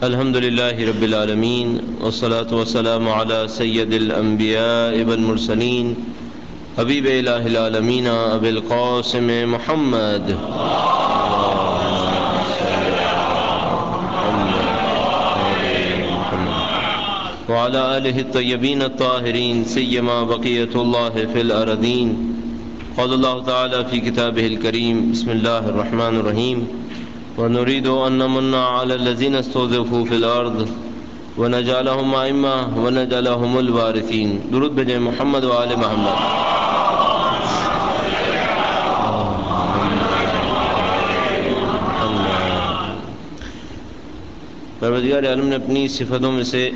الحمد لله رب العالمين والصلاة والسلام على سيد الأنبياء والمرسلين حبيب إله العالمين أبي القاسم محمد وعلى آله الطيبين الطاهرين سيما بقية الله في الأرضين. قال الله تعالى في كتابه الكريم: بسم الله الرحمن الرحيم ونريد أن نمن على الذين استضعفوا في الأرض ونجعلهم أئمة ونجعلهم الوارثين. درود بجائے محمد و آل محمد. پروردگار عالم نے اپنی صفتوں میں سے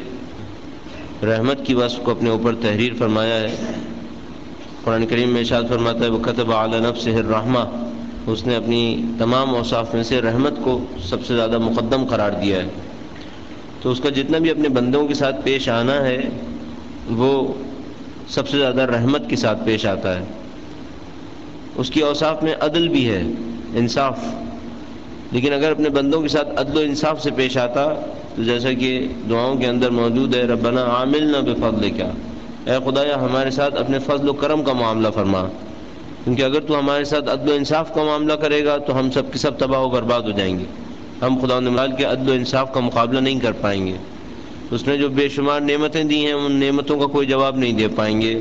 رحمت کی وصف کو اپنے اوپر تحریر فرمایا ہے. قرآن کریم میں ارشاد فرماتا ہے: وَكَتَبَ عَلَى نَفْسِهِ الرَّحْمَةَ. اس نے اپنی تمام اوصاف میں سے رحمت کو سب سے زیادہ مقدم قرار دیا ہے. تو اس کا جتنا بھی اپنے بندوں کے ساتھ پیش آنا ہے وہ سب سے زیادہ رحمت کے ساتھ پیش آتا ہے. اس کی اوصاف میں عدل بھی ہے، انصاف. لیکن اگر اپنے بندوں کے ساتھ عدل و انصاف سے پیش آتا تو جیسا کہ دعاؤں کے اندر موجود ہے: ربنا عاملنا بفضلک، اے خدایا ہمارے ساتھ اپنے فضل و کرم کا معاملہ فرما. کیونکہ اگر تو ہمارے ساتھ عدل و انصاف کا معاملہ کرے گا تو ہم سب کے سب تباہ و برباد ہو جائیں گے. ہم خدا متعال کے عدل و انصاف کا مقابلہ نہیں کر پائیں گے. اس نے جو بے شمار نعمتیں دی ہیں ان نعمتوں کا کوئی جواب نہیں دے پائیں گے.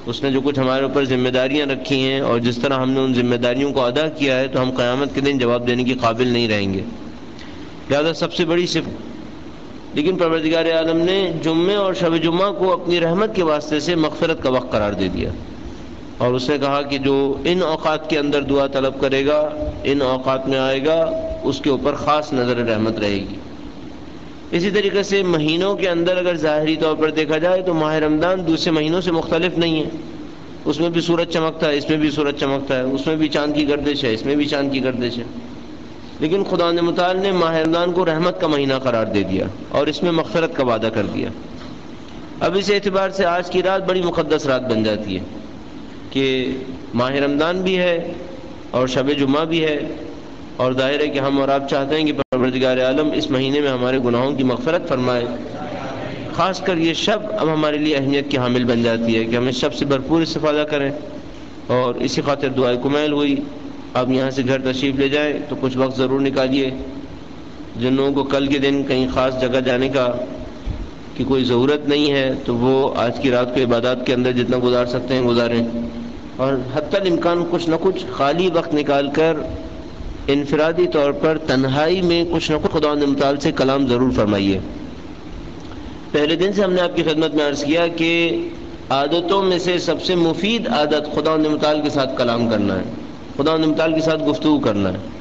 اس نے جو کچھ ہمارے اوپر ذمہ داریاں رکھی ہیں اور جس طرح ہم نے ان ذمہ داریوں کو ادا کیا ہے تو ہم قیامت کے دن جواب دینے کے قابل نہیں رہیں گے. لہذا سب سے بڑی صفت. لیکن پروردگار عالم نے جمعے اور شب جمعہ کو اپنی رحمت کے واسطے سے مغفرت کا وقت قرار دے دیا، اور اس نے کہا کہ جو ان اوقات کے اندر دعا طلب کرے گا، ان اوقات میں آئے گا، اس کے اوپر خاص نظر رحمت رہے گی. اسی طریقے سے مہینوں کے اندر اگر ظاہری طور پر دیکھا جائے تو ماہ رمضان دوسرے مہینوں سے مختلف نہیں ہے. اس میں بھی سورج چمکتا ہے، اس میں بھی سورج چمکتا ہے، اس میں بھی چاند کی گردش ہے، اس میں بھی چاند کی گردش ہے. لیکن خدا متعال نے ماہ رمضان کو رحمت کا مہینہ قرار دے دیا اور اس میں مغفرت کا وعدہ کر دیا. اب اس اعتبار سے آج کی رات بڑی مقدس رات بن جاتی ہے کہ ماہ رمضان بھی ہے اور شب جمعہ بھی ہے، اور ظاہر ہے کہ ہم اور آپ چاہتے ہیں کہ پروردگار عالم اس مہینے میں ہمارے گناہوں کی مغفرت فرمائے. خاص کر یہ شب اب ہمارے لیے اہمیت کی حامل بن جاتی ہے کہ ہم اس شب سے بھرپور استفادہ کریں، اور اسی خاطر دعائے کمیل ہوئی. آپ یہاں سے گھر تشریف لے جائیں تو کچھ وقت ضرور نکالیے. جن لوگوں کو کل کے دن کہیں خاص جگہ جانے کا کی کوئی ضرورت نہیں ہے تو وہ آج کی رات کو عبادات کے اندر جتنا گزار سکتے ہیں گزاریں، اور حتی الامکان کچھ نہ کچھ خالی وقت نکال کر انفرادی طور پر تنہائی میں کچھ نہ کچھ خدا متعال سے کلام ضرور فرمائیے. پہلے دن سے ہم نے آپ کی خدمت میں عرض کیا کہ عادتوں میں سے سب سے مفید عادت خدا متعال کے ساتھ کلام کرنا ہے، خدا متعال کے ساتھ گفتگو کرنا ہے.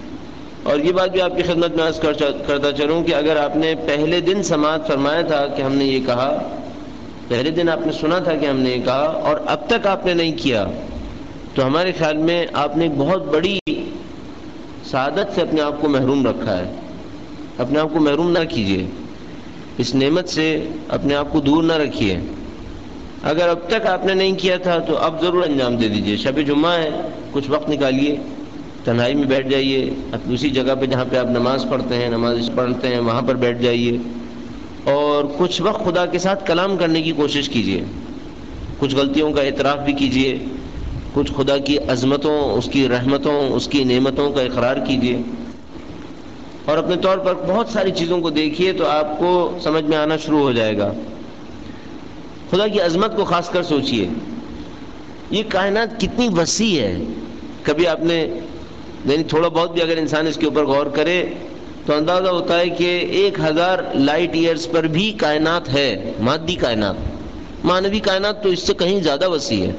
اور یہ بات بھی آپ کی خدمت میں عرض کرتا چلوں کہ اگر آپ نے پہلے دن سماعت فرمایا تھا کہ ہم نے یہ کہا، پہلے دن آپ نے سنا تھا کہ ہم نے یہ کہا اور اب تک آپ نے نہیں کیا، تو ہمارے خیال میں آپ نے ایک بہت بڑی سعادت سے اپنے آپ کو محروم رکھا ہے. اپنے آپ کو محروم نہ کیجیے، اس نعمت سے اپنے آپ کو دور نہ رکھیے. اگر اب تک آپ نے نہیں کیا تھا تو اب ضرور انجام دے دیجیے. شب جمعہ ہے، کچھ وقت نکالیے، تنہائی میں بیٹھ جائیے. اسی جگہ پہ جہاں پہ آپ نماز پڑھتے ہیں، نماز پڑھتے ہیں، وہاں پر بیٹھ جائیے اور کچھ وقت خدا کے ساتھ کلام کرنے کی کوشش کیجیے. کچھ غلطیوں کا اعتراف بھی کیجیے، کچھ خدا کی عظمتوں، اس کی رحمتوں، اس کی نعمتوں کا اقرار کیجیے، اور اپنے طور پر بہت ساری چیزوں کو دیکھیے تو آپ کو سمجھ میں آنا شروع ہو جائے گا. خدا کی عظمت کو خاص کر سوچیے. یہ کائنات کتنی وسیع ہے. کبھی آپ نے یعنی تھوڑا بہت بھی اگر انسان اس کے اوپر غور کرے تو اندازہ ہوتا ہے کہ 1000 لائٹ ایئرز پر بھی کائنات ہے. مادی کائنات، مانوی کائنات تو اس سے کہیں زیادہ وسیع ہے.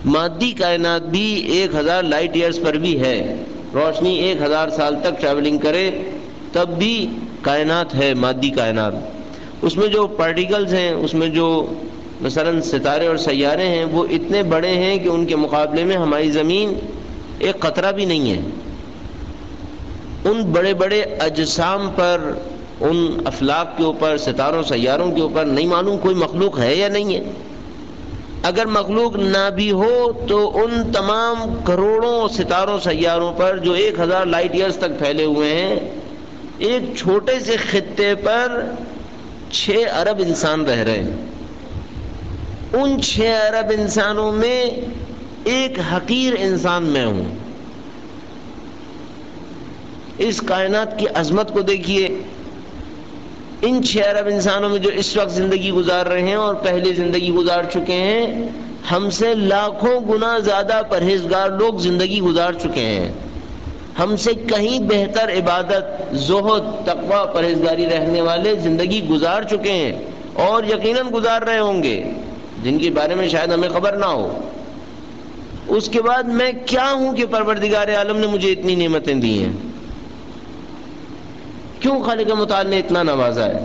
مادی کائنات بھی 1000 لائٹ ایئرز پر بھی ہے. روشنی 1000 سال تک ٹریولنگ کرے تب بھی کائنات ہے، مادی کائنات. اس میں جو پارٹیکلز ہیں، اس میں جو مثلا ستارے اور سیارے ہیں، وہ اتنے بڑے ہیں کہ ان کے مقابلے میں ہماری زمین ایک قطرہ بھی نہیں ہے. ان بڑے بڑے اجسام پر، ان افلاک کے اوپر، ستاروں سیاروں کے اوپر نہیں معلوم کوئی مخلوق ہے یا نہیں ہے. اگر مخلوق نہ بھی ہو تو ان تمام کروڑوں ستاروں سیاروں پر جو 1000 لائٹ ایئرز تک پھیلے ہوئے ہیں، ایک چھوٹے سے خطے پر 6 ارب انسان رہ رہے ہیں. ان 6 ارب انسانوں میں ایک حقیر انسان میں ہوں. اس کائنات کی عظمت کو دیکھیے. ان 6 ارب انسانوں میں جو اس وقت زندگی گزار رہے ہیں اور پہلے زندگی گزار چکے ہیں، ہم سے لاکھوں گنا زیادہ پرہیزگار لوگ زندگی گزار چکے ہیں. ہم سے کہیں بہتر عبادت، زہد، تقوی، پرہیزگاری رہنے والے زندگی گزار چکے ہیں اور یقیناً گزار رہے ہوں گے، جن کے بارے میں شاید ہمیں خبر نہ ہو. اس کے بعد میں کیا ہوں کہ پروردگار عالم نے مجھے اتنی نعمتیں دی ہیں؟ کیوں خالق متعال نے اتنا نوازا ہے؟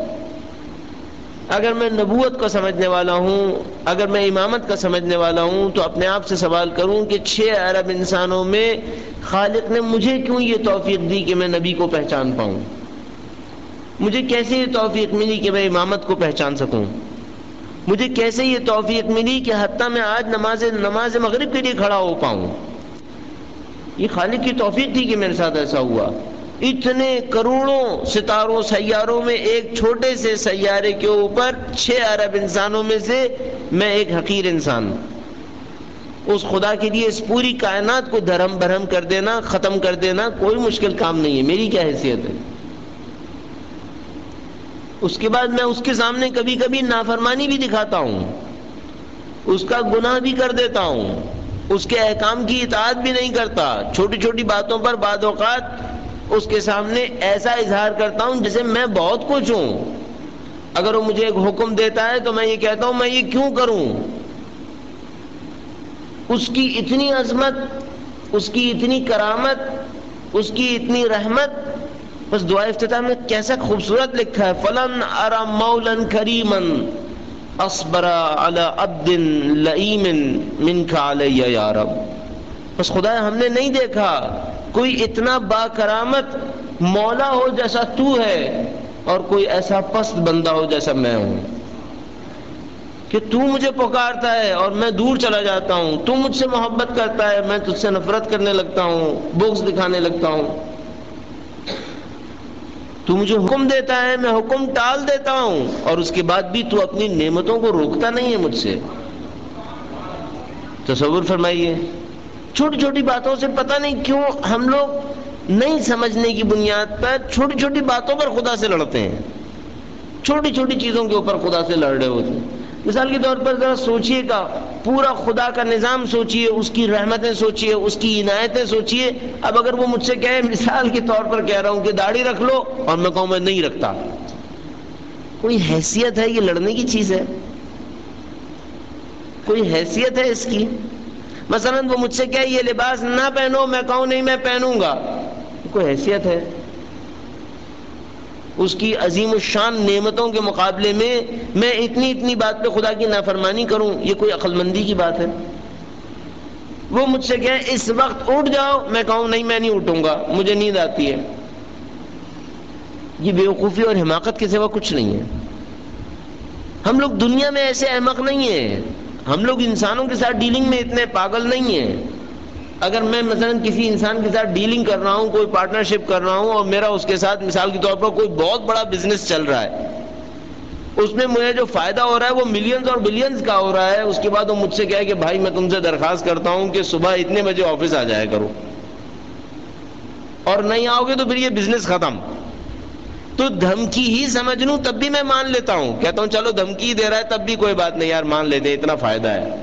اگر میں نبوت کا سمجھنے والا ہوں، اگر میں امامت کا سمجھنے والا ہوں، تو اپنے آپ سے سوال کروں کہ 6 ارب انسانوں میں خالق نے مجھے کیوں یہ توفیق دی کہ میں نبی کو پہچان پاؤں؟ مجھے کیسے یہ توفیق ملی کہ میں امامت کو پہچان سکوں؟ مجھے کیسے یہ توفیق ملی کہ حتیٰ میں آج نماز مغرب کے لیے کھڑا ہو پاؤں؟ یہ خالق کی توفیق تھی کہ میرے ساتھ ایسا ہوا. اتنے کروڑوں ستاروں سیاروں میں ایک چھوٹے سے سیارے کے اوپر 6 ارب انسانوں میں سے میں ایک حقیر انسان. اس خدا کے لیے اس پوری کائنات کو دھرم بھرم کر دینا، ختم کر دینا کوئی مشکل کام نہیں ہے. میری کیا حیثیت ہے؟ اس کے بعد میں اس کے سامنے کبھی کبھی نافرمانی بھی دکھاتا ہوں، اس کا گناہ بھی کر دیتا ہوں، اس کے احکام کی اطاعت بھی نہیں کرتا. چھوٹی چھوٹی باتوں پر بعض اوقات اس کے سامنے ایسا اظہار کرتا ہوں جیسے میں بہت کچھ ہوں. اگر وہ مجھے ایک حکم دیتا ہے تو میں یہ کہتا ہوں میں یہ کیوں کروں؟ اس کی اتنی عظمت، اس کی اتنی کرامت، اس کی اتنی رحمت. بس دعا افتتاح میں کیسا خوبصورت لکھا ہے، فَلَنْ أَرَى مَوْلًا كَرِيمًا أَصْبَرَ عَلَى عَبْدٍ لَئِيمٍ مِنْكَ عَلَيَّ يَا رَبْ. بس خدا ہم نے نہیں دیکھا کوئی اتنا با کرامت مولا ہو جیسا تو ہے، اور کوئی ایسا پست بندہ ہو جیسا میں ہوں، کہ تو مجھے پکارتا ہے اور میں دور چلا جاتا ہوں، تو مجھ سے محبت کرتا ہے میں تجھ سے نفرت کرنے لگتا ہوں، بغض دکھانے لگتا ہوں. تو مجھے حکم دیتا ہے میں حکم ٹال دیتا ہوں، اور اس کے بعد بھی تو اپنی نعمتوں کو روکتا نہیں ہے مجھ سے. تصور فرمائیے. چھوٹی چھوٹی باتوں سے پتہ نہیں کیوں ہم لوگ نہیں سمجھنے کی بنیاد پر چھوٹی چھوٹی باتوں پر خدا سے لڑتے ہیں، چھوٹی چھوٹی چیزوں کے اوپر خدا سے لڑ رہے ہوتے ہیں. مثال کے طور پر ذرا سوچئے گا، پورا خدا کا نظام سوچئے، اس کی رحمتیں سوچئے، اس کی عنایتیں سوچئے. اب اگر وہ مجھ سے کہے، مثال کے طور پر کہہ رہا ہوں کہ داڑھی رکھ لو، اور میں کہوں میں نہیں رکھتا، کوئی حیثیت ہے یہ لڑنے کی چیز ہے؟ کوئی حیثیت ہے اس کی؟ مثلا وہ مجھ سے کہے یہ لباس نہ پہنو، میں کہوں نہیں میں پہنوں گا، کوئی حیثیت ہے؟ اس کی عظیم الشان نعمتوں کے مقابلے میں اتنی بات پہ خدا کی نافرمانی کروں، یہ کوئی عقل مندی کی بات ہے؟ وہ مجھ سے کہے اس وقت اٹھ جاؤ، میں کہوں نہیں میں نہیں اٹھوں گا، مجھے نیند آتی ہے. یہ بیوقوفی اور حماقت کے سوا کچھ نہیں ہے. ہم لوگ دنیا میں ایسے احمق نہیں ہیں، ہم لوگ انسانوں کے ساتھ ڈیلنگ میں اتنے پاگل نہیں ہیں. اگر میں مثلا کسی انسان کے ساتھ ڈیلنگ کر رہا ہوں، کوئی پارٹنرشپ کر رہا ہوں، اور میرا اس کے ساتھ مثال کے طور پر کوئی بہت بڑا بزنس چل رہا ہے، اس میں مجھے جو فائدہ ہو رہا ہے وہ ملینز اور بلینز کا ہو رہا ہے، اس کے بعد وہ مجھ سے کہے کہ بھائی میں تم سے درخواست کرتا ہوں کہ صبح اتنے بجے آفس آ جایا کرو، اور نہیں آؤ گے تو پھر یہ بزنس ختم. تو دھمکی ہی سمجھ لوں تب بھی میں مان لیتا ہوں، کہتا ہوں چلو دھمکی دے رہا ہے تب بھی کوئی بات نہیں یار مان لیتے، اتنا فائدہ ہے.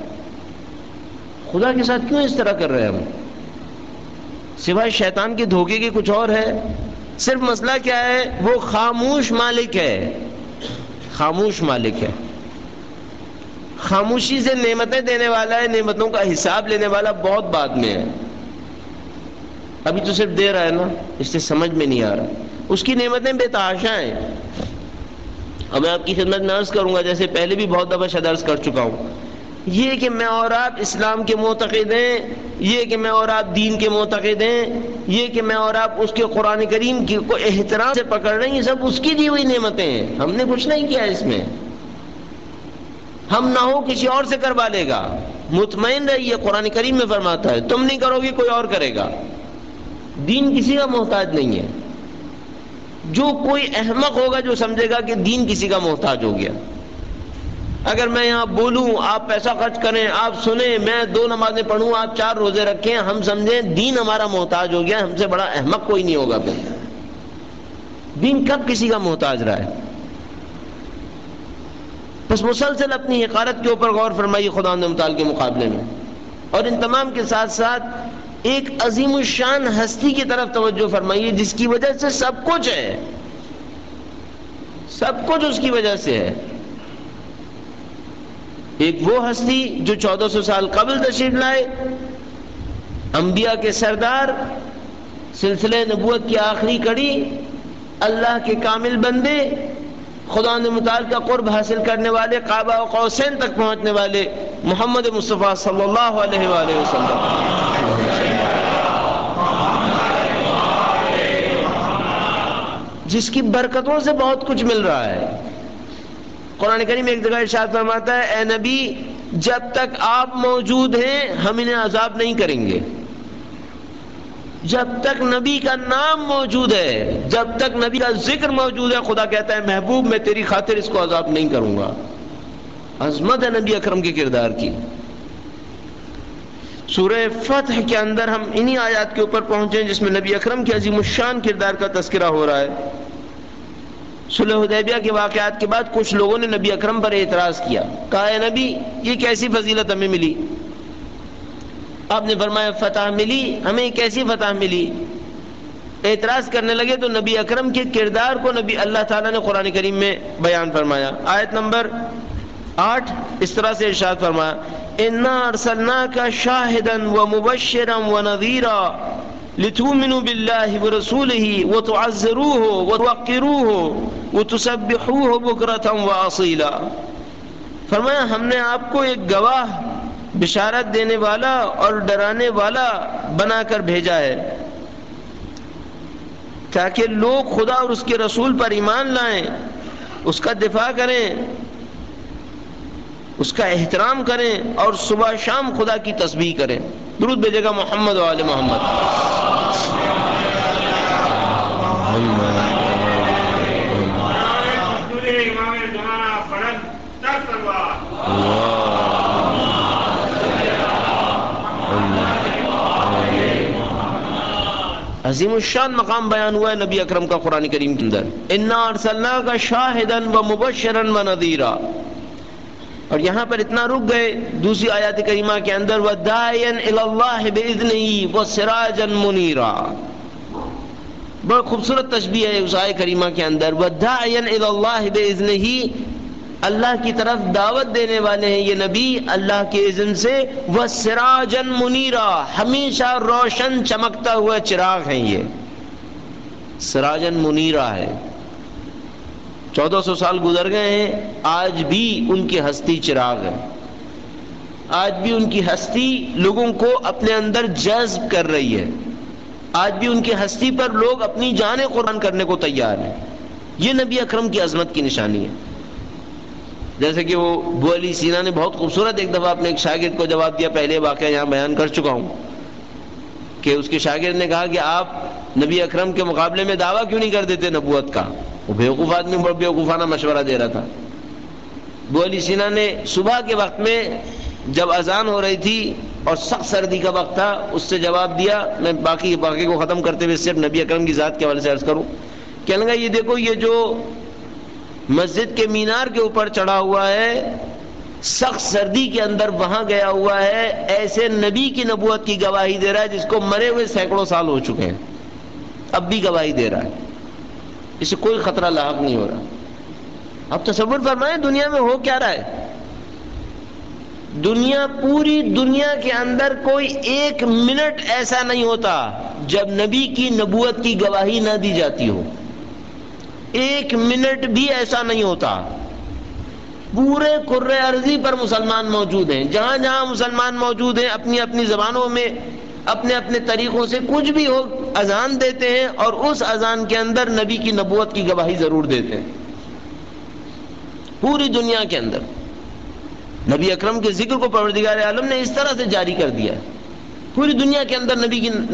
خدا کے ساتھ کیوں اس طرح کر رہے ہیں ہم؟ سوائے شیطان کے دھوکے کے کچھ اور ہے؟ صرف مسئلہ کیا ہے؟ وہ خاموش مالک ہے، خاموش مالک ہے، خاموشی سے نعمتیں دینے والا ہے، نعمتوں کا حساب لینے والا بہت بعد میں ہے. ابھی تو صرف دے رہا ہے نا، اس سے سمجھ میں نہیں آ رہا. اس کی نعمتیں بے تحاشا ہیں. اب میں آپ کی خدمت میں عرض کروں گا، جیسے پہلے بھی بہت دفعہ شاید عرض کر چکا ہوں، یہ کہ میں اور آپ اسلام کے معتقد ہیں، یہ کہ میں اور آپ دین کے معتقد ہیں، یہ کہ میں اور آپ اس کے قرآن کریم کی کو احترام سے پکڑ رہے ہیں، یہ سب اس کی دی ہوئی نعمتیں ہیں، ہم نے کچھ نہیں کیا اس میں. ہم نہ ہو کسی اور سے کروا لے گا. مطمئن رہیے، قرآن کریم میں فرماتا ہے تم نہیں کرو گے کوئی اور کرے گا. دین کسی کا محتاج نہیں ہے. جو کوئی احمق ہوگا جو سمجھے گا کہ دین کسی کا محتاج ہو گیا، اگر میں یہاں بولوں آپ پیسہ خرچ کریں، آپ سنیں، میں 2 نمازیں پڑھوں، آپ 4 روزے رکھیں، ہم سمجھیں دین ہمارا محتاج ہو گیا، ہم سے بڑا احمق کوئی نہیں ہوگا پھر۔ دین کب کسی کا محتاج رہا ہے؟ بس مسلسل اپنی حقارت کے اوپر غور فرمائیے خداوند متعال کے مقابلے میں، اور ان تمام کے ساتھ ساتھ ایک عظیم الشان ہستی کی طرف توجہ فرمائیے جس کی وجہ سے سب کچھ ہے، سب کچھ اس کی وجہ سے ہے۔ ایک وہ ہستی جو 1400 سال قبل تشریف لائے، انبیاء کے سردار، سلسلہ نبوت کی آخری کڑی، اللہ کے کامل بندے، خداوند متعال کا قرب حاصل کرنے والے، قاب قوسین تک پہنچنے والے محمد مصطفیٰ صلی اللہ علیہ وآلہ وسلم، جس کی برکتوں سے بہت کچھ مل رہا ہے۔ قرآن کریم ایک جگہ ارشاد فرماتا ہے، اے نبی جب تک آپ موجود ہیں ہم انہیں عذاب نہیں کریں گے۔ جب تک نبی کا نام موجود ہے، جب تک نبی کا ذکر موجود ہے، خدا کہتا ہے محبوب میں تیری خاطر اس کو عذاب نہیں کروں گا۔ عظمت ہے نبی اکرم کے کردار کی۔ سورہ فتح کے اندر ہم انہی آیات کے اوپر پہنچے جس میں نبی اکرم کے عظیم الشان کردار کا تذکرہ ہو رہا ہے۔ صلح حدیبیہ کے واقعات کے بعد کچھ لوگوں نے نبی اکرم پر اعتراض کیا، کہا اے نبی یہ کیسی فضیلت ہمیں ملی؟ آپ نے فرمایا فتح ملی، ہمیں کیسی فتح ملی؟ اعتراض کرنے لگے تو نبی اکرم کے کردار کو نبی اللہ تعالیٰ نے قرآن کریم میں بیان فرمایا۔ آیت نمبر 8 اس طرح سے ارشاد فرمایا، اِنَّا أَرْسَلْنَاكَ شَاهِدًا وَمُبَشِّرًا وَنَذِيرًا لِتُؤْمِنُوا بِاللَّهِ وَرَسُولِهِ وَتُعَزِّرُوهُ وَتُوَقِّرُوهُ وَتُسَبِّحُوهُ بُكْرَةً وَأَصِيلًا۔ فرمایا ہم نے آپ کو ایک گواہ، بشارت دینے والا اور ڈرانے والا بنا کر بھیجا ہے تاکہ لوگ خدا اور اس کے رسول پر ایمان لائیں، اس کا دفاع کریں، اس کا احترام کریں اور صبح شام خدا کی تسبیح کریں۔ درود بھیجے گا محمد و آل محمد۔ عظیم الشان مقام بیان ہوا ہے نبی اکرم کا قرآن کریم کے اندر، اِنَّا أَرْسَلْنَاكَ شَاهِدًا وَمُبَشِّرًا وَنَذِيرًا۔ اور یہاں پر اتنا رک گئے، دوسری آیات کریمہ کے اندر وَدَاعِيًا إِلَى اللَّهِ بِإِذْنِهِ وَسِرَاجًا مُنِيرًا۔ بڑا خوبصورت تشبیہ ہے اس آیت کریمہ کے اندر، وَدَاعِيًا إِلَى اللَّهِ بِإِذْنِهِ، اللہ کی طرف دعوت دینے والے ہیں یہ نبی اللہ کے اذن سے، وَسِرَاجًا مُنِيرًا، ہمیشہ روشن چمکتا ہوا چراغ ہیں، یہ سراجن منیرہ ہے۔ 1400 سال گزر گئے ہیں، آج بھی ان کی ہستی چراغ ہے، آج بھی ان کی ہستی لوگوں کو اپنے اندر جذب کر رہی ہے، آج بھی ان کی ہستی پر لوگ اپنی جانیں قربان کرنے کو تیار ہیں۔ یہ نبی اکرم کی عظمت کی نشانی ہے۔ جیسے کہ وہ ابو علی سینا نے بہت خوبصورت ایک دفعہ اپنے ایک شاگرد کو جواب دیا، پہلے واقعہ یہاں بیان کر چکا ہوں کہ اس کے شاگرد نے کہا کہ آپ نبی اکرم کے مقابلے میں دعویٰ کیوں نہیں کر دیتے نبوت کا؟ وہ بیوقوف آدمی بڑا بیوقوفانہ مشورہ دے رہا تھا۔ ابو علی سینا نے صبح کے وقت میں جب اذان ہو رہی تھی اور سخت سردی کا وقت تھا، اس سے جواب دیا، میں باقی واقعے کو ختم کرتے ہوئے صرف نبی اکرم کی ذات کے حوالے سے عرض کروں، کہنے لگا یہ دیکھو یہ جو مسجد کے مینار کے اوپر چڑھا ہوا ہے، سخت سردی کے اندر وہاں گیا ہوا ہے، ایسے نبی کی نبوت کی گواہی دے رہا ہے جس کو مرے ہوئے سینکڑوں سال ہو چکے ہیں، اب بھی گواہی دے رہا ہے، اسے کوئی خطرہ لاحق نہیں ہو رہا۔ اب تصور فرمائیں دنیا میں ہو کیا رہا ہے؟ دنیا، پوری دنیا کے اندر کوئی ایک منٹ ایسا نہیں ہوتا جب نبی کی نبوت کی گواہی نہ دی جاتی ہو، ایک منٹ بھی ایسا نہیں ہوتا۔ پورے کرۂ ارضی پر مسلمان موجود ہیں، جہاں جہاں مسلمان موجود ہیں اپنی اپنی زبانوں میں اپنے اپنے طریقوں سے کچھ بھی ہو اذان دیتے ہیں، اور اس اذان کے اندر نبی کی نبوت کی گواہی ضرور دیتے ہیں۔ پوری دنیا کے اندر نبی اکرم کے ذکر کو پروردگار عالم نے اس طرح سے جاری کر دیا ہے، پوری دنیا کے اندر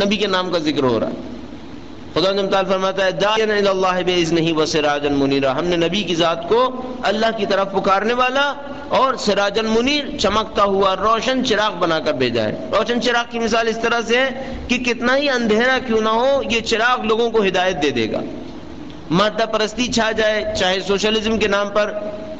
نبی کے نام کا ذکر ہو رہا ہے۔ خدا تعالیٰ فرماتا ہے داعیاً الی اللہ بإذنہ وسراجا منیرا، ہم نے نبی کی ذات کو اللہ کی طرف پکارنے والا اور سراجا منیر چمکتا ہوا روشن چراغ بنا کر بھیجا ہے۔ روشن چراغ کی مثال اس طرح سے ہے کہ کتنا ہی اندھیرا کیوں نہ ہو، یہ چراغ لوگوں کو ہدایت دے دے گا۔ مادہ پرستی چھا جائے، چاہے سوشلزم کے نام پر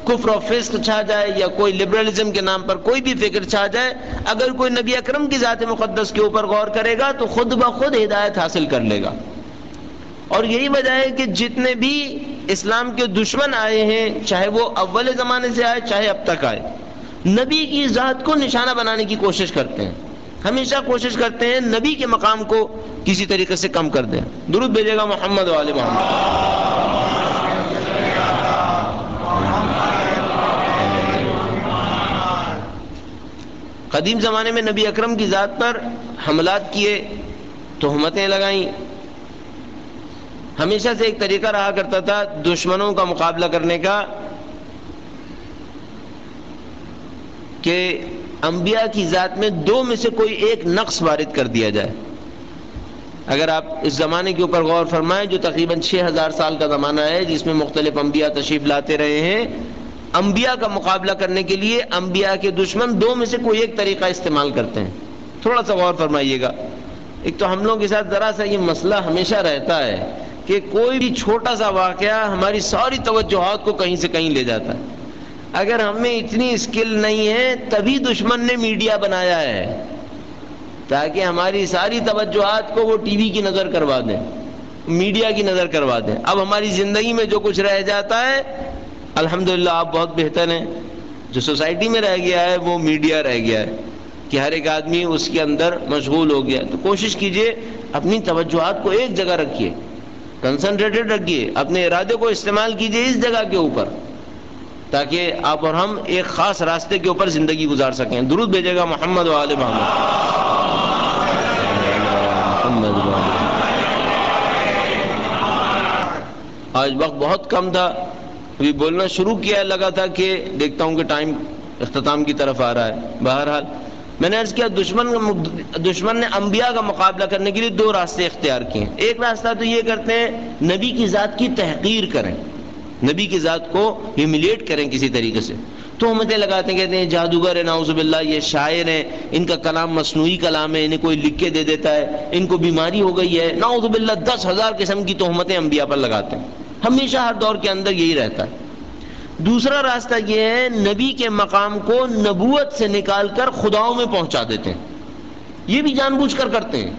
کفر و فسق چھا جائے یا کوئی لبرلزم کے نام پر کوئی بھی فکر چھا جائے، اگر کوئی نبی اکرم کی ذات مقدس کے اوپر غور کرے گا تو خود بخود ہدایت حاصل کر لے گا۔ اور یہی وجہ ہے کہ جتنے بھی اسلام کے دشمن آئے ہیں، چاہے وہ اول زمانے سے آئے چاہے اب تک آئے، نبی کی ذات کو نشانہ بنانے کی کوشش کرتے ہیں، ہمیشہ کوشش کرتے ہیں نبی کے مقام کو کسی طریقے سے کم کر دیں۔ درود بھیجے گا محمد و آل محمد۔ قدیم زمانے میں نبی اکرم کی ذات پر حملات کیے، تہمتیں لگائیں۔ ہمیشہ سے ایک طریقہ رہا کرتا تھا دشمنوں کا مقابلہ کرنے کا کہ انبیاء کی ذات میں دو میں سے کوئی ایک نقص وارد کر دیا جائے۔ اگر آپ اس زمانے کے اوپر غور فرمائیں جو تقریباً 6000 سال کا زمانہ ہے جس میں مختلف انبیاء تشریف لاتے رہے ہیں، انبیاء کا مقابلہ کرنے کے لیے انبیاء کے دشمن دو میں سے کوئی ایک طریقہ استعمال کرتے ہیں۔ تھوڑا سا غور فرمائیے گا۔ ایک تو ہم لوگوں کے ساتھ ذرا سا یہ مسئلہ ہمیشہ رہتا ہے کہ کوئی بھی چھوٹا سا واقعہ ہماری ساری توجہات کو کہیں سے کہیں لے جاتا ہے۔ اگر ہمیں اتنی اسکل نہیں ہے تبھی دشمن نے میڈیا بنایا ہے تاکہ ہماری ساری توجہات کو وہ ٹی وی کی نظر کروا دیں، میڈیا کی نظر کروا دیں۔ اب ہماری زندگی میں جو کچھ رہ جاتا ہے، الحمدللہ آپ بہت بہتر ہیں، جو سوسائٹی میں رہ گیا ہے وہ میڈیا رہ گیا ہے کہ ہر ایک آدمی اس کے اندر مشغول ہو گیا۔ تو کوشش کیجئے اپنی توجہات کو ایک جگہ رکھیے، کنسنٹریٹڈ رکھیے، اپنے ارادے کو استعمال کیجئے اس جگہ کے اوپر تاکہ آپ اور ہم ایک خاص راستے کے اوپر زندگی گزار سکیں۔ درود بھیجے گا محمد و آل محمد۔ آج وقت بہت کم تھا، ابھی بولنا شروع کیا، لگا تھا کہ دیکھتا ہوں کہ ٹائم اختتام کی طرف آ رہا ہے۔ بہرحال میں نے عرض کیا دشمن نے انبیاء کا مقابلہ کرنے کے لیے دو راستے اختیار کیے ہیں۔ ایک راستہ تو یہ کرتے ہیں نبی کی ذات کی تحقیر کریں، نبی کی ذات کو ہیوملیٹ کریں کسی طریقے سے، تہمتیں لگاتے ہیں، کہتے ہیں جادوگر ہے، نعوذ باللہ یہ شاعر ہیں، ان کا کلام مصنوعی کلام ہے، انہیں کوئی لکھ کے دے دیتا ہے، ان کو بیماری ہو گئی ہے، نعوذ باللہ 10,000 قسم کی تہمتیں انبیاء پر لگاتے ہیں۔ ہمیشہ ہر دور کے اندر یہی رہتا ہے۔ دوسرا راستہ یہ ہے نبی کے مقام کو نبوت سے نکال کر خداؤں میں پہنچا دیتے ہیں، یہ بھی جان بوجھ کر کرتے ہیں۔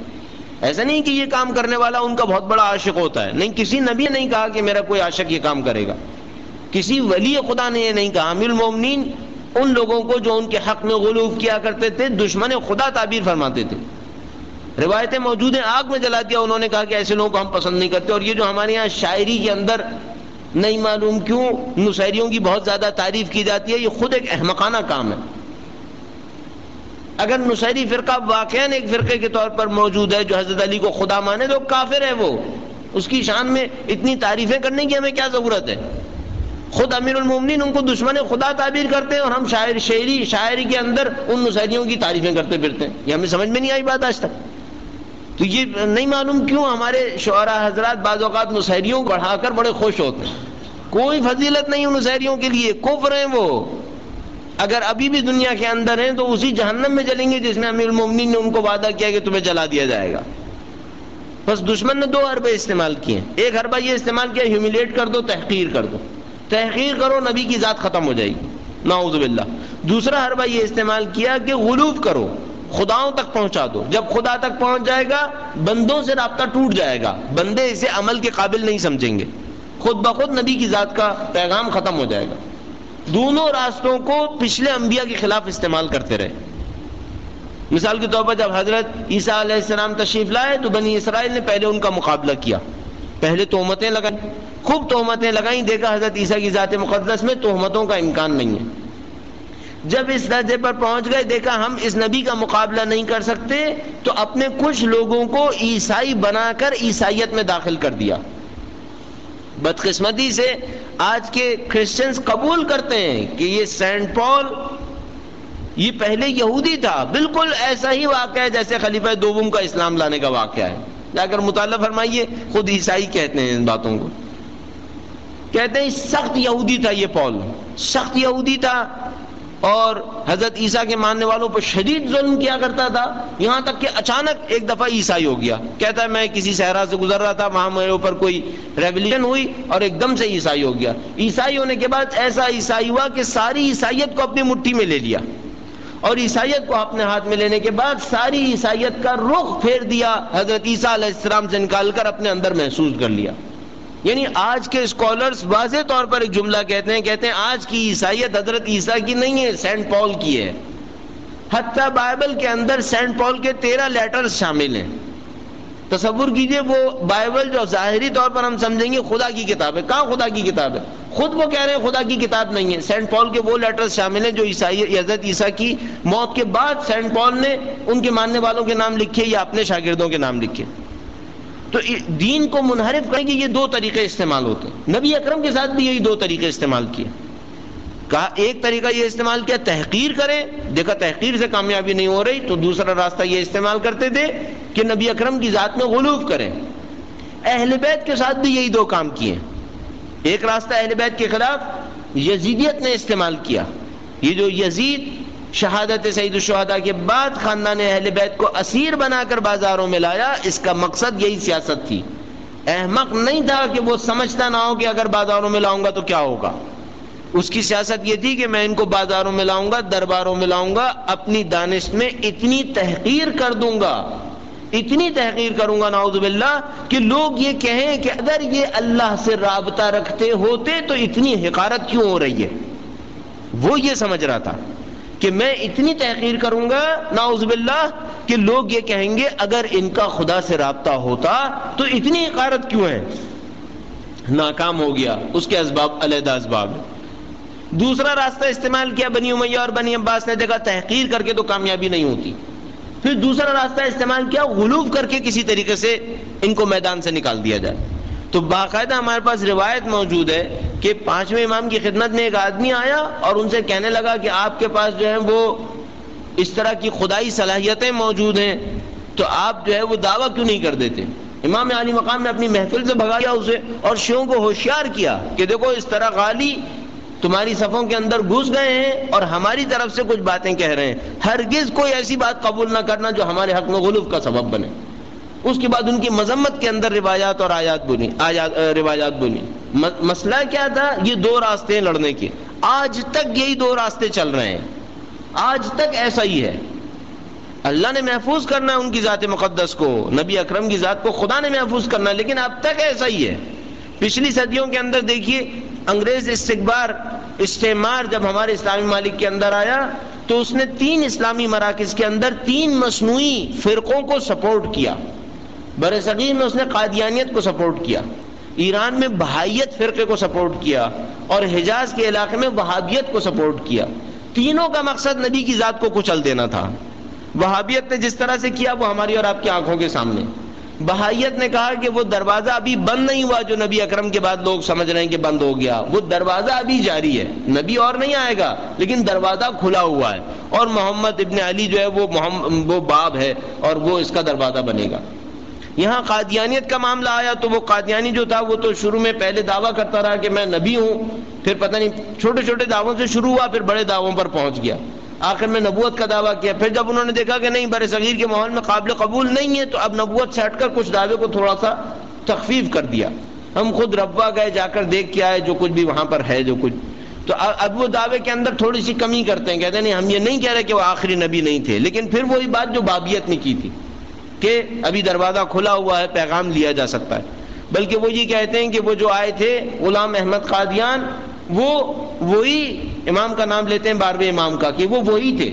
ایسا نہیں کہ یہ کام کرنے والا ان کا بہت بڑا عاشق ہوتا ہے، نہیں، کسی نبی نے نہیں کہا کہ میرا کوئی عاشق یہ کام کرے گا، کسی ولی خدا نے یہ نہیں کہا۔ امیر المومنین ان لوگوں کو جو ان کے حق میں غلو کیا کرتے تھے دشمن خدا تعبیر فرماتے تھے، روایتیں موجود ہیں، آگ میں جلا دیا انہوں نے، کہا کہ ایسے لوگوں کو ہم پسند نہیں کرتے۔ اور یہ جو ہمارے یہاں شاعری کے اندر نہیں معلوم کیوں نصیریوں کی بہت زیادہ تعریف کی جاتی ہے، یہ خود ایک احمقانہ کام ہے۔ اگر نصیری فرقہ واقعاً ایک فرقے کے طور پر موجود ہے جو حضرت علی کو خدا مانے تو کافر ہے، وہ اس کی شان میں اتنی تعریفیں کرنے کی ہمیں کیا ضرورت ہے؟ خود امیر المومنین ان کو دشمن خدا تعبیر کرتے ہیں اور ہم شاعری کے اندر ان نصیریوں کی تعریفیں کرتے پھرتے ہیں۔ یہ ہمیں سمجھ میں نہیں آئی بات آج تک۔ تو یہ نہیں معلوم کیوں ہمارے شعراء حضرات بعض اوقات نصیریوں کو بڑھا کر بڑے خوش ہوتے ہیں۔ کوئی فضیلت نہیں ان نصیریوں کے لیے، کفر ہیں وہ، اگر ابھی بھی دنیا کے اندر ہیں تو اسی جہنم میں جلیں گے جس میں امیر المومنین نے ان کو وعدہ کیا کہ تمہیں جلا دیا جائے گا۔ بس دشمن نے دو حربے استعمال کیے، ایک حربہ یہ استعمال کیا ہیوملیٹ کر دو، تحقیر کر دو، تحقیر کرو نبی کی ذات ختم ہو جائے گی، نعوذ باللہ۔ دوسرا حربہ یہ استعمال کیا کہ غلوف کرو، خداؤں تک پہنچا دو، جب خدا تک پہنچ جائے گا بندوں سے رابطہ ٹوٹ جائے گا، بندے اسے عمل کے قابل نہیں سمجھیں گے، خود بخود نبی کی ذات کا پیغام ختم ہو جائے گا۔ دونوں راستوں کو پچھلے انبیاء کے خلاف استعمال کرتے رہے۔ مثال کے طور پر جب حضرت عیسیٰ علیہ السلام تشریف لائے تو بنی اسرائیل نے پہلے ان کا مقابلہ کیا، پہلے تہمتیں لگائیں، خوب تہمتیں لگائیں، دیکھا حضرت عیسیٰ کی ذات مقدس میں تہمتوں کا امکان نہیں ہے۔ جب اس درجے پر پہنچ گئے، دیکھا ہم اس نبی کا مقابلہ نہیں کر سکتے، تو اپنے کچھ لوگوں کو عیسائی بنا کر عیسائیت میں داخل کر دیا۔ بدقسمتی سے آج کے کرسچنز قبول کرتے ہیں کہ یہ سینٹ پال یہ پہلے یہودی تھا، بالکل ایسا ہی واقعہ ہے جیسے خلیفہ دوم کا اسلام لانے کا واقعہ ہے۔ جا کر مطالعہ فرمائیے، خود عیسائی کہتے ہیں ان باتوں کو، کہتے ہیں سخت یہودی تھا یہ پول، سخت یہودی تھا اور حضرت عیسیٰ کے ماننے والوں پر شدید ظلم کیا کرتا تھا، یہاں تک کہ اچانک ایک دفعہ عیسائی ہو گیا۔ کہتا ہے میں کسی صحرا سے گزر رہا تھا، وہاں میرے اوپر کوئی ریولیوشن ہوئی اور ایک دم سے عیسائی ہو گیا۔ عیسائی ہونے کے بعد ایسا عیسائی ہوا کہ ساری عیسائیت کو اپنی مٹھی میں لے لیا، اور عیسائیت کو اپنے ہاتھ میں لینے کے بعد ساری عیسائیت کا رخ پھیر دیا، حضرت عیسیٰ علیہ السلام سے نکال کر اپنے اندر محسوس کر لیا۔ یعنی آج کے اسکالرز واضح طور پر ایک جملہ کہتے ہیں آج کی عیسائیت حضرت عیسیٰ کی نہیں ہے، سینٹ پال کی ہے۔ حتیٰ بائبل کے اندر سینٹ پال کے 13 لیٹرز شامل ہیں۔ تصور کیجئے وہ بائبل جو ظاہری طور پر ہم سمجھیں گے خدا کی کتاب ہے، کہاں خدا کی کتاب ہے؟ خود وہ کہہ رہے ہیں خدا کی کتاب نہیں ہے۔ سینٹ پال کے وہ لیٹرز شامل ہیں جو حضرت عیسیٰ کی موت کے بعد سینٹ پال نے ان کے ماننے والوں کے نام لکھے یا اپنے شاگردوں کے نام لکھے۔ تو دین کو منحرف کرنے کے یہ دو طریقے استعمال ہوتے ہیں۔ نبی اکرم کے ساتھ بھی یہی دو طریقے استعمال کیے۔ کہا ایک طریقہ یہ استعمال کیا تحقیر کریں، دیکھا تحقیر سے کامیابی نہیں ہو رہی تو دوسرا راستہ یہ استعمال کرتے تھے کہ نبی اکرم کی ذات میں غلو کریں۔ اہل بیت کے ساتھ بھی یہی دو کام کیے۔ ایک راستہ اہل بیت کے خلاف یزیدیت نے استعمال کیا، یہ جو یزید شہادت سید الشہداء کے بعد خاندان اہل بیت کو اسیر بنا کر بازاروں میں لایا، اس کا مقصد یہی سیاست تھی۔ احمق نہیں تھا کہ وہ سمجھتا نہ ہو کہ اگر بازاروں میں لاؤں گا تو کیا ہوگا۔ اس کی سیاست یہ تھی کہ میں ان کو بازاروں میں لاؤں گا، درباروں میں لاؤں گا، اپنی دانش میں اتنی تحقیر کر دوں گا، اتنی تحقیر کروں گا نعوذ باللہ کہ لوگ یہ کہیں کہ اگر یہ اللہ سے رابطہ رکھتے ہوتے تو اتنی حقارت کیوں ہو رہی ہے۔ وہ یہ سمجھ رہا تھا کہ میں اتنی تحقیر کروں گا نعوذ باللہ کہ لوگ یہ کہیں گے اگر ان کا خدا سے رابطہ ہوتا تو اتنی حقارت کیوں ہے۔ ناکام ہو گیا، اس کے اسباب علیحدہ اسباب ہیں۔ دوسرا راستہ استعمال کیا بنی امیہ اور بنی عباس نے، دیکھا تحقیر کر کے تو کامیابی نہیں ہوتی، پھر دوسرا راستہ استعمال کیا غلو کر کے کسی طریقے سے ان کو میدان سے نکال دیا جائے۔ تو باقاعدہ ہمارے پاس روایت موجود ہے کہ 5ویں امام کی خدمت میں ایک آدمی آیا اور ان سے کہنے لگا کہ آپ کے پاس جو ہے وہ اس طرح کی خدائی صلاحیتیں موجود ہیں تو آپ جو ہے وہ دعویٰ کیوں نہیں کر دیتے۔ امام عالی مقام نے اپنی محفل سے بھگایا اسے اور شیعوں کو ہوشیار کیا کہ دیکھو اس طرح غالی تمہاری صفوں کے اندر گھس گئے ہیں اور ہماری طرف سے کچھ باتیں کہہ رہے ہیں، ہرگز کوئی ایسی بات قبول نہ کرنا جو ہمارے حق میں غلو کا سبب بنے۔ اس کے بعد ان کی مذمت کے اندر روایات اور روایات بنی۔ مسئلہ کیا تھا؟ یہ دو راستے ہیں لڑنے کے، آج تک یہی دو راستے چل رہے ہیں، آج تک ایسا ہی ہے۔ اللہ نے محفوظ کرنا ہے ان کی ذات مقدس کو، نبی اکرم کی ذات کو خدا نے محفوظ کرنا ہے، لیکن اب تک ایسا ہی ہے۔ پچھلی صدیوں کے اندر دیکھیے انگریز استعمار جب ہمارے اسلامی ممالک کے اندر آیا تو اس نے 3 اسلامی مراکز کے اندر 3 مصنوعی فرقوں کو سپورٹ کیا۔ بر صغیر میں اس نے قادیانیت کو سپورٹ کیا، ایران میں بہائیت فرقے کو سپورٹ کیا اور حجاز کے علاقے میں وہابیت کو سپورٹ کیا۔ تینوں کا مقصد نبی کی ذات کو کچل دینا تھا۔ وہابیت نے جس طرح سے کیا وہ ہماری اور آپ کی آنکھوں کے سامنے۔ بہائیت نے کہا کہ وہ دروازہ ابھی بند نہیں ہوا جو نبی اکرم کے بعد لوگ سمجھ رہے ہیں کہ بند ہو گیا، وہ دروازہ ابھی جاری ہے، نبی اور نہیں آئے گا لیکن دروازہ کھلا ہوا ہے، اور محمد ابن علی جو ہے وہ باب ہے اور وہ اس کا دروازہ بنے گا۔ یہاں قادیانیت کا معاملہ آیا تو وہ قادیانی جو تھا وہ تو شروع میں پہلے دعویٰ کرتا رہا کہ میں نبی ہوں، پھر پتہ نہیں چھوٹے چھوٹے دعووں سے شروع ہوا، پھر بڑے دعووں پر پہنچ گیا، آخر میں نبوت کا دعویٰ کیا۔ پھر جب انہوں نے دیکھا کہ نہیں بر صغیر کے ماحول میں قابل قبول نہیں ہے تو اب نبوت سے ہٹ کر کچھ دعوے کو تھوڑا سا تخفیف کر دیا۔ ہم خود ربوہ گئے، جا کر دیکھ کے آئے جو کچھ بھی وہاں پر ہے جو کچھ، تو اب وہ دعوے کے اندر تھوڑی سی کمی کرتے ہیں، کہتے ہیں نہیں ہم یہ نہیں کہہ رہے کہ وہ آخری نبی نہیں تھے، لیکن پھر وہی بات جو بابیت نے کی تھی کہ ابھی دروازہ کھلا ہوا ہے، پیغام لیا جا سکتا ہے۔ بلکہ وہ یہ کہتے ہیں کہ وہ جو آئے تھے غلام احمد قادیان، وہ وہی امام کا نام لیتے ہیں 12ویں امام کا کہ وہ وہی تھے،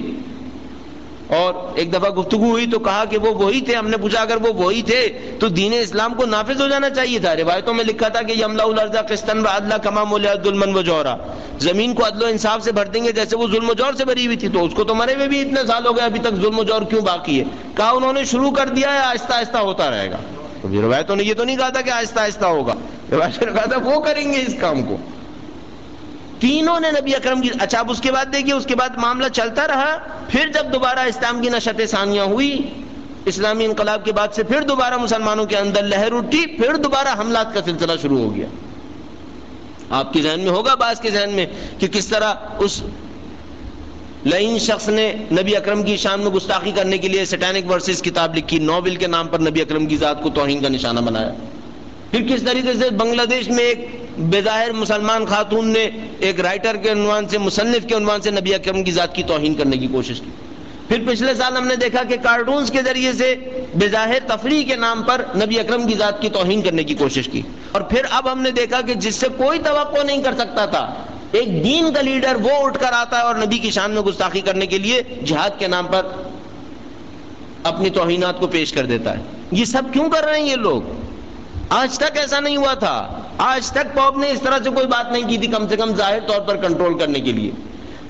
اور ایک دفعہ گفتگو ہوئی تو کہا کہ وہ وہی تھے۔ ہم نے پوچھا اگر وہ وہی تھے تو دین اسلام کو نافذ ہو جانا چاہیے تھا۔ روایتوں میں لکھا تھا کہ یملا الارض قسطا وعدلا کما ملئت ظلما وجورا، زمین کو عدل و انصاف سے بھر دیں گے جیسے وہ ظلم و جور سے بھری ہوئی تھی۔ تو اس کو تو مرے ہوئے بھی اتنے سال ہو گئے، ابھی تک ظلم و جور کیوں باقی ہے؟ کہا انہوں نے شروع کر دیا ہے، آہستہ آہستہ ہوتا رہے گا۔ تو روایتوں نے یہ تو نہیں کہا تھا کہ آہستہ آہستہ ہوگا، روایتوں نے کہا تھا وہ کریں گے اس کام کو۔ تینوں نے نبی اکرم کی، اچھا اب اس کے بعد دیکھیے اس کے بعد معاملہ چلتا رہا۔ پھر جب دوبارہ اسلام کی نشأت ثانیہ ہوئی اسلامی انقلاب کے بعد سے پھر دوبارہ مسلمانوں کے اندر لہر اٹھی، پھر دوبارہ حملات کا سلسلہ شروع ہو گیا. آپ کے ذہن میں ہوگا، بعض کے ذہن میں، کہ کس طرح اس لعین شخص نے نبی اکرم کی شان میں گستاخی کرنے کے لیے سیٹینک ورسز کتاب لکھی، نوبل کے نام پر نبی اکرم کی ذات کو توہین کا نشانہ بنایا. پھر کس طریقے سے بنگلہ دیش میں ایک بظاہر مسلمان خاتون نے ایک رائٹر کے عنوان سے، مصنف کے عنوان سے نبی اکرم کی ذات کی توہین کرنے کی کوشش کی. پھر پچھلے سال ہم نے دیکھا کہ کارٹونز کے ذریعے سے بظاہر تفریح کے نام پر نبی اکرم کی ذات کی توہین کرنے کی کوشش کی. اور پھر اب ہم نے دیکھا کہ جس سے کوئی توقع نہیں کر سکتا تھا، ایک دین کا لیڈر وہ اٹھ کر آتا ہے اور نبی کی شان میں گستاخی کرنے کے لیے جہاد کے نام پر اپنی توہینات کو پیش کر دیتا ہے. یہ سب کیوں کر رہے ہیں یہ لوگ؟ آج تک ایسا نہیں ہوا تھا. آج تک پوپ نے اس طرح سے کوئی بات نہیں کی تھی، کم سے کم ظاہر طور پر کنٹرول کرنے کے لیے.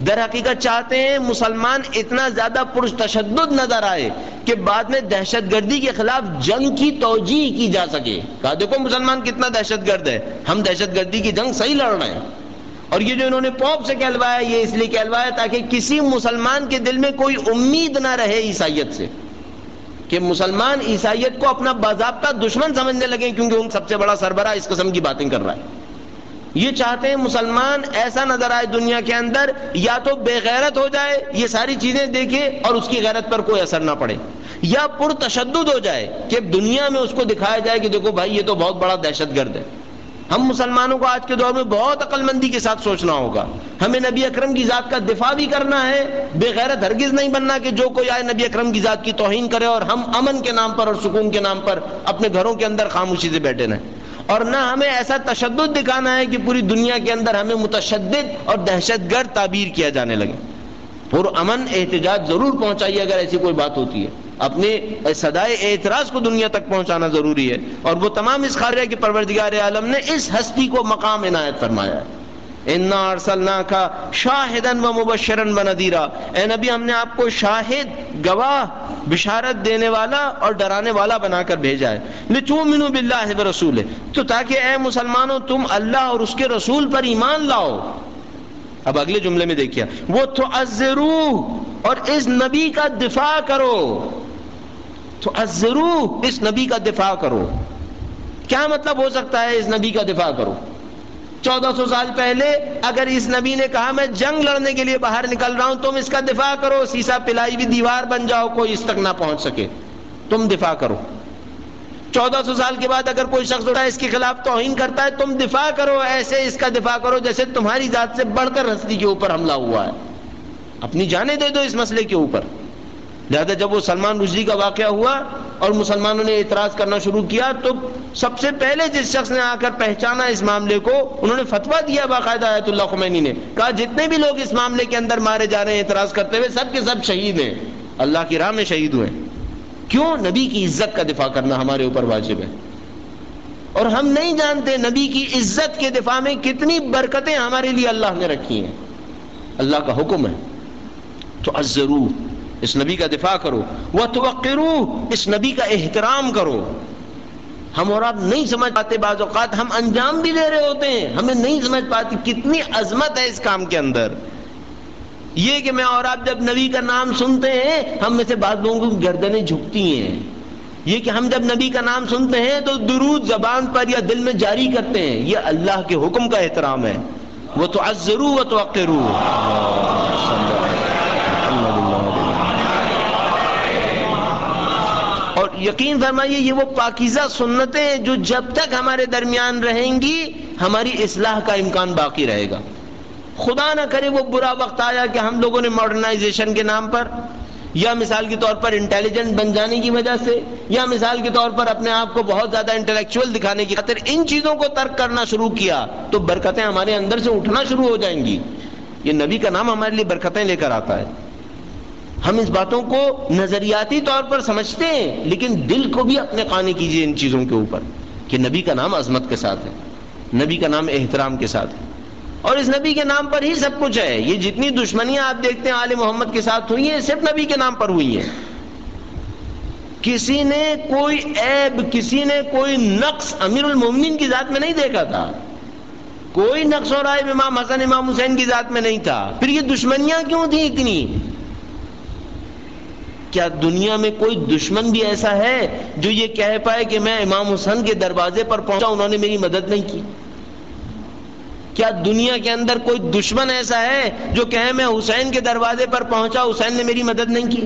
در حقیقت چاہتے ہیں مسلمان اتنا زیادہ پرتشدد نظر آئے کہ بعد میں دہشت گردی کے خلاف جنگ کی توجیہ کی جا سکے. کہا دیکھو مسلمان کتنا دہشت گرد ہے، ہم دہشت گردی کی جنگ صحیح لڑ رہے ہیں. اور یہ جو انہوں نے پوپ سے کہلوایا، یہ اس لیے کہلوایا تاکہ کسی مسلمان کے دل میں کوئی امید نہ رہے عیسائیت سے، کہ مسلمان عیسائیت کو اپنا باضابطہ دشمن سمجھنے لگیں کیونکہ ان سب سے بڑا سربراہ اس قسم کی باتیں کر رہا ہے. یہ چاہتے ہیں مسلمان ایسا نظر آئے دنیا کے اندر، یا تو بے غیرت ہو جائے، یہ ساری چیزیں دیکھے اور اس کی غیرت پر کوئی اثر نہ پڑے، یا پرتشدد ہو جائے کہ دنیا میں اس کو دکھایا جائے کہ دیکھو بھائی یہ تو بہت بڑا دہشت گرد ہے. ہم مسلمانوں کو آج کے دور میں بہت عقل مندی کے ساتھ سوچنا ہوگا. ہمیں نبی اکرم کی ذات کا دفاع بھی کرنا ہے، بے غیرت ہرگز نہیں بننا کہ جو کوئی آئے نبی اکرم کی ذات کی توہین کرے اور ہم امن کے نام پر اور سکون کے نام پر اپنے گھروں کے اندر خاموشی سے بیٹھے رہیں. اور نہ ہمیں ایسا تشدد دکھانا ہے کہ پوری دنیا کے اندر ہمیں متشدد اور دہشت گرد تعبیر کیا جانے لگے. پرامن احتجاج ضرور پہنچائیے اگر ایسی کوئی بات ہوتی ہے، اپنے صدائے اعتراض کو دنیا تک پہنچانا ضروری ہے. اور وہ تمام اس خاریہ کہ پروردگار عالم نے اس ہستی کو مقام عنایت فرمایا ہے. اِنَّا أَرْسَلْنَاكَ شَاهِدًا وَمُبَشِّرًا وَنَذِيرًا، اے نبی ہم نے آپ کو شاہد، گواہ، بشارت دینے والا اور ڈرانے والا بنا کر بھیجا ہے. لِتُؤْمِنُوا بِاللَّهِ وَرَسُولِهِ، تو تاکہ اے مسلمانوں تم اللہ اور اس کے رسول پر ایمان لاؤ. اب اگلے جملے میں دیکھیے، وہ تُعَزِّرُوهُ، اور اس نبی کا دفاع کرو. تُعَزِّرُوهُ، اس نبی کا دفاع کرو. کیا مطلب ہو سکتا ہے اس نبی کا دفاع کرو؟ 1400 سال پہلے اگر اس نبی نے کہا میں جنگ لڑنے کے لیے باہر نکل رہا ہوں، تم اس کا دفاع کرو، سیسا پلائی بھی دیوار بن جاؤ، کوئی اس تک نہ پہنچ سکے، تم دفاع کرو. 1400 سال کے بعد اگر کوئی شخص اس کے خلاف توہین کرتا ہے، تم دفاع کرو، ایسے اس کا دفاع کرو جیسے تمہاری ذات سے بڑھ کر ہستی کے اوپر حملہ ہوا ہے. اپنی جانیں دے دو اس مسئلے کے اوپر. لہذا جب وہ سلمان رشدی کا واقعہ ہوا اور مسلمانوں نے اعتراض کرنا شروع کیا، تو سب سے پہلے جس شخص نے آ کر پہچانا اس معاملے کو، انہوں نے فتویٰ دیا باقاعدہ، آیت اللہ خمینی نے کہا جتنے بھی لوگ اس معاملے کے اندر مارے جا رہے ہیں اعتراض کرتے ہوئے، سب کے سب شہید ہیں، اللہ کی راہ میں شہید ہوئے. کیوں؟ نبی کی عزت کا دفاع کرنا ہمارے اوپر واجب ہے. اور ہم نہیں جانتے نبی کی عزت کے دفاع میں کتنی برکتیں ہمارے لیے اللہ نے رکھی ہیں. اللہ کا حکم ہے تو عزرو، اس نبی کا دفاع کرو، وَتُوَقِّرُوهُ، اس نبی کا احترام کرو. ہم اور آپ نہیں سمجھ پاتے، بعض اوقات ہم انجام بھی دے رہے ہوتے ہیں، ہمیں نہیں سمجھ پاتی کتنی عظمت ہے اس کام کے اندر. یہ کہ میں اور آپ جب نبی کا نام سنتے ہیں، ہم میں سے بعض لوگوں کی گردنیں جھکتی ہیں. یہ کہ ہم جب نبی کا نام سنتے ہیں تو درود زبان پر یا دل میں جاری کرتے ہیں، یہ اللہ کے حکم کا احترام ہے. وَتُعَزِّرُوا وَتُوَقِّرُوا. اور یقین فرمائیے یہ وہ پاکیزہ سنتیں ہیں جو جب تک ہمارے درمیان رہیں گی ہماری اصلاح کا امکان باقی رہے گا. خدا نہ کرے وہ برا وقت آیا کہ ہم لوگوں نے ماڈرنائزیشن کے نام پر، یا مثال کے طور پر انٹیلیجنٹ بن جانے کی وجہ سے، یا مثال کے طور پر اپنے آپ کو بہت زیادہ انٹلیکچوئل دکھانے کی خاطر ان چیزوں کو ترک کرنا شروع کیا، تو برکتیں ہمارے اندر سے اٹھنا شروع ہو جائیں گی. یہ نبی کا نام ہمارے لیے برکتیں لے کر آتا ہے. ہم اس باتوں کو نظریاتی طور پر سمجھتے ہیں، لیکن دل کو بھی اپنے قانے کیجئے ان چیزوں کے اوپر کہ نبی کا نام عظمت کے ساتھ ہے، نبی کا نام احترام کے ساتھ ہے، اور اس نبی کے نام پر ہی سب کچھ ہے. یہ جتنی دشمنیاں آپ دیکھتے ہیں آل محمد کے ساتھ ہوئی ہیں، صرف نبی کے نام پر ہوئی ہیں. کسی نے کوئی عیب، کسی نے کوئی نقص امیر المومنین کی ذات میں نہیں دیکھا تھا، کوئی نقص اور عیب امام حسن امام حسین کی ذات میں نہیں تھا. پھر یہ دشمنیاں کیوں تھیں اتنی؟ کیا دنیا میں کوئی دشمن بھی ایسا ہے جو یہ کہہ پائے کہ میں امام حسین کے دروازے پر پہنچا انہوں نے میری مدد نہیں کی؟ کیا دنیا کے اندر کوئی دشمن ایسا ہے جو کہے میں حسین کے دروازے پر پہنچا حسین نے میری مدد نہیں کی؟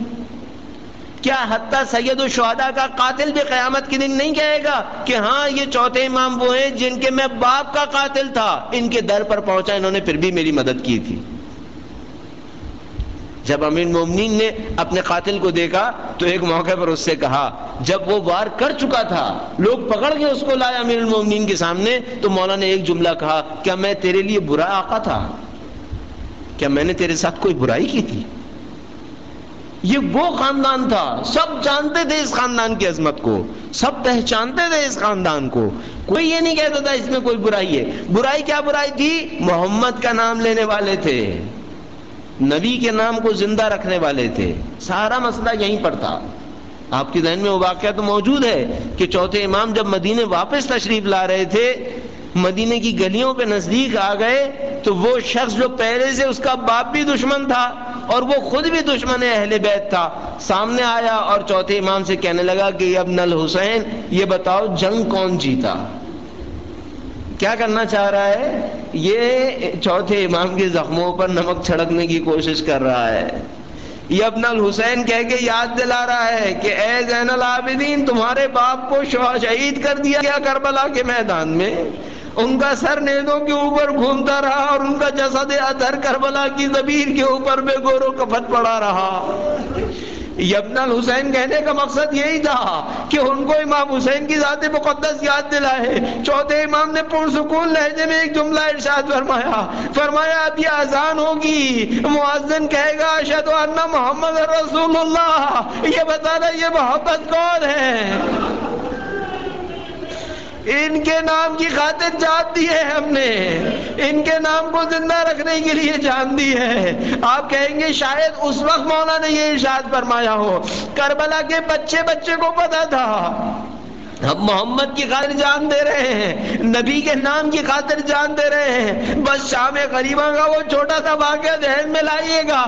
کیا حتیٰ سید الشہداء کا قاتل بھی قیامت کے دن نہیں کہے گا کہ ہاں یہ چوتھے امام وہ ہیں جن کے میں باپ کا قاتل تھا، ان کے در پر پہنچا انہوں نے پھر بھی میری مدد کی تھی؟ جب امیر المومنین نے اپنے قاتل کو دیکھا تو ایک موقع پر اس سے کہا، جب وہ وار کر چکا تھا لوگ پکڑ کے اس کو لائے امیر المومنین کے سامنے، تو مولا نے ایک جملہ کہا، کیا میں تیرے لیے برا آقا تھا؟ کیا میں نے تیرے ساتھ کوئی برائی کی تھی؟ یہ وہ خاندان تھا، سب جانتے تھے اس خاندان کی عظمت کو، سب پہچانتے تھے اس خاندان کو، کوئی یہ نہیں کہتا تھا اس میں کوئی برائی ہے۔ برائی کیا برائی تھی؟ محمد کا نام لینے والے تھے، نبی کے نام کو زندہ رکھنے والے تھے، سارا مسئلہ یہیں پر تھا۔ آپ کے ذہن میں وہ واقعہ تو موجود ہے کہ چوتھے امام جب مدینے واپس تشریف لا رہے تھے، مدینے کی گلیوں پہ نزدیک آ گئے تو وہ شخص جو پہلے سے اس کا باپ بھی دشمن تھا اور وہ خود بھی دشمن اہل بیت تھا، سامنے آیا اور چوتھے امام سے کہنے لگا کہ ابن الحسین یہ بتاؤ جنگ کون جیتا؟ کیا کرنا چاہ رہا ہے؟ یہ چوتھے امام کے زخموں پر نمک چھڑکنے کی کوشش کر رہا ہے۔ یہ ابن الحسین کہہ کے یاد دلا رہا ہے کہ اے زین العابدین، تمہارے باپ کو شہید کر دیا گیا کربلا کے میدان میں، ان کا سر نیزوں کے اوپر گھومتا رہا اور ان کا جسد اطہر کربلا کی زمین کے اوپر بے گور و کفن پڑا رہا۔ ابن الحسین کہنے کا مقصد یہی تھا کہ ان کو امام حسین کی ذات مقدس یاد دلائے۔ چوتھے امام نے پرسکون لہجے میں ایک جملہ ارشاد فرمایا اب یہ اذان ہوگی، مؤذن کہے گا اشہد ان محمد رسول اللہ، یہ بتانا یہ محبت کون ہے؟ ان کے نام کی خاطر جان دی ہے ہم نے، ان کے نام کو زندہ رکھنے کے لیے جان دی ہے۔ آپ کہیں گے شاید اس وقت مولا نے یہ ارشاد فرمایا ہو، کربلا کے بچے کو پتا تھا ہم محمد کی خاطر جان دے رہے ہیں، نبی کے نام کی خاطر جان دے رہے ہیں۔ بس شام غریبہ کا وہ چھوٹا سا واقعہ ذہن میں لائیے گا،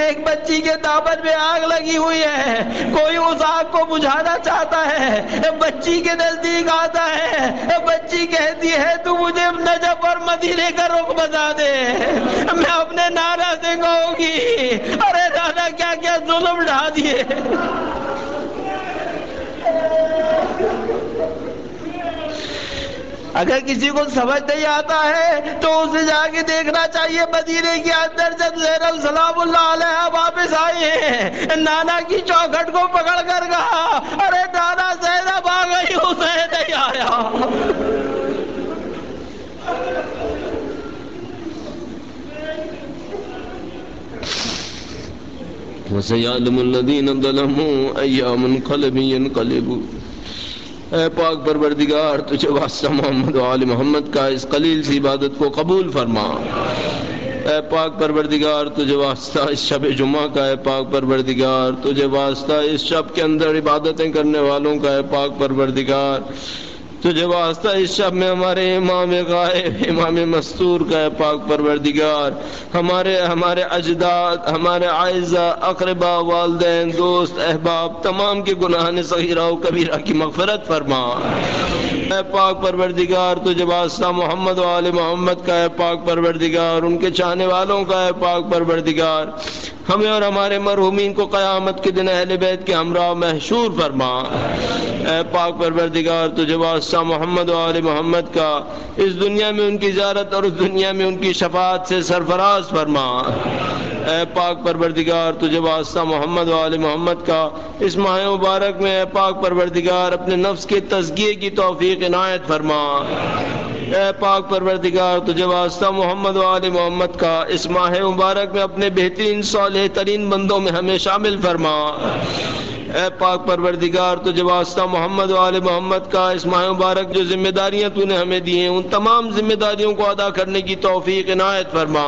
ایک بچی کے دامن میں آگ لگی ہوئی ہے، کوئی اس آگ کو بجھانا چاہتا ہے، بچی کے نزدیک آتا ہے، بچی کہتی ہے تو مجھے نجف اور مدینے کا رخ بتا دے، میں اپنے نانا سے کہوں گی ارے نانا کیا کیا ظلم ڈھا دیے۔ اگر کسی کو سمجھ نہیں آتا ہے تو اسے جا کے دیکھنا چاہیے مدینے کے اندر جب زینب سلام اللہ علیہ واپس آئی ہیں، نانا کی چوکھٹ کو پکڑ کر کہا ارے نانا زینب آ گئی، حسین نہیں آیا۔ وَسَيَعْلَمُ الَّذِينَ ظَلَمُوا أَيَّ مُنْقَلَبٍ يَنْقَلِبُونَ۔ اے پاک پروردگار تجھے واسطہ محمد و آل محمد کا اس قلیل سی عبادت کو قبول فرما۔ اے پاک پروردگار تجھے واسطہ اس شب جمعہ کا، اے پاک پروردگار تجھے واسطہ اس شب کے اندر عبادتیں کرنے والوں کا، اے پاک پروردگار تجھے واسطہ اس شب میں ہمارے امام غائب امام مستور کا، اے پاک پروردگار ہمارے اجداد، ہمارے اعزاء اقرباء، والدین، دوست، احباب تمام کے گناہ صغیرہ و کبیرہ کی مغفرت فرما۔ اے پاک پروردگار تجھے واسطہ محمد و آل محمد کا، اے پاک پروردگار ان کے چاہنے والوں کا، اے پاک پروردگار ہمیں اور ہمارے مرحومین کو قیامت کے دن اہل بیت کے ہمراہ محشور فرما۔ اے پاک پروردگار تجھے واسطہ محمد و آل محمد کا اس دنیا میں ان کی زیارت اور اس دنیا میں ان کی شفاعت سے سرفراز فرما۔ اے پاک پروردگار تجھے واسطہ محمد و آل محمد کا اس ماہ مبارک میں اے پاک پروردگار اپنے نفس کے تزکیے کی توفیق عنایت فرما۔ اے پاک پروردگار تجھے واسطہ محمد و آل محمد کا اس ماہ مبارک میں اپنے بہترین صالح ترین بندوں میں ہمیں شامل فرما۔ اے پاک پروردگار تجھے واسطہ محمد و آل محمد کا اس ماہ مبارک جو ذمہ داریاں تو نے ہمیں دی ہیں ان تمام ذمہ داریوں کو ادا کرنے کی توفیق عنایت فرما۔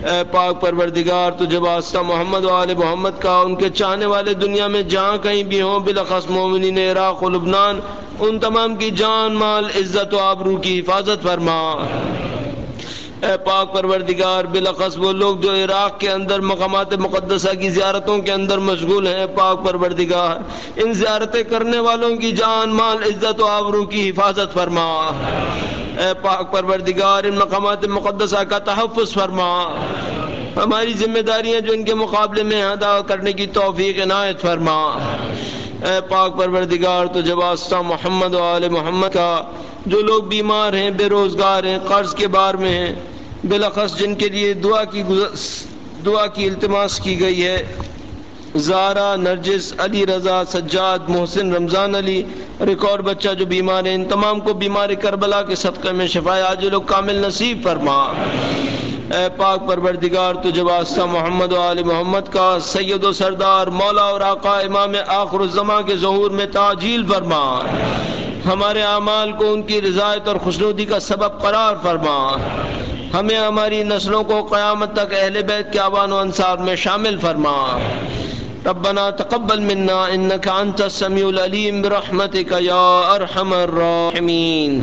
اے پاک پروردگار تجھے واسطہ محمد و آل محمد کا ان کے چاہنے والے دنیا میں جہاں کہیں بھی ہوں بالاخص مومنین عراق و لبنان ان تمام کی جان مال عزت و آبرو کی حفاظت فرما۔ اے پاک پروردگار بالاخص وہ لوگ جو عراق کے اندر مقامات مقدسہ کی زیارتوں کے اندر مشغول ہیں، پاک پروردگار ان زیارتیں کرنے والوں کی جان مال عزت و آبرو کی حفاظت فرما۔ اے پاک پروردگار ان مقامات مقدسہ کا تحفظ فرما، ہماری ذمہ داریاں جو ان کے مقابلے میں ادا کرنے کی توفیق عنایت فرما۔ اے پاک پروردگار تجھے واسطہ محمد و آل محمد کا، جو لوگ بیمار ہیں، بے روزگار ہیں، قرض کے بار میں ہیں، بالاخص جن کے لیے دعا کی التماس کی گئی ہے، زارا، نرجس، علی رضا، سجاد، محسن، رمضان علی اور ایک اور بچہ جو بیمار ہے، ان تمام کو بیمار کربلا کے صدقے میں شفا عاجل و کامل نصیب فرما۔ اے پاک پروردگار تجھے واسطہ محمد و آل محمد کا، سید و سردار مولا اور آقا امام آخر الزماں کے ظہور میں تعجیل فرما، ہمارے اعمال کو ان کی رضایت اور خوشنودی کا سبب قرار فرما، ہمیں ہماری نسلوں کو قیامت تک اہل بیت کے اعوان و انصار میں شامل فرما۔ ربنا تقبل منا انك انت السميع العليم برحمتك يا ارحم الراحمين۔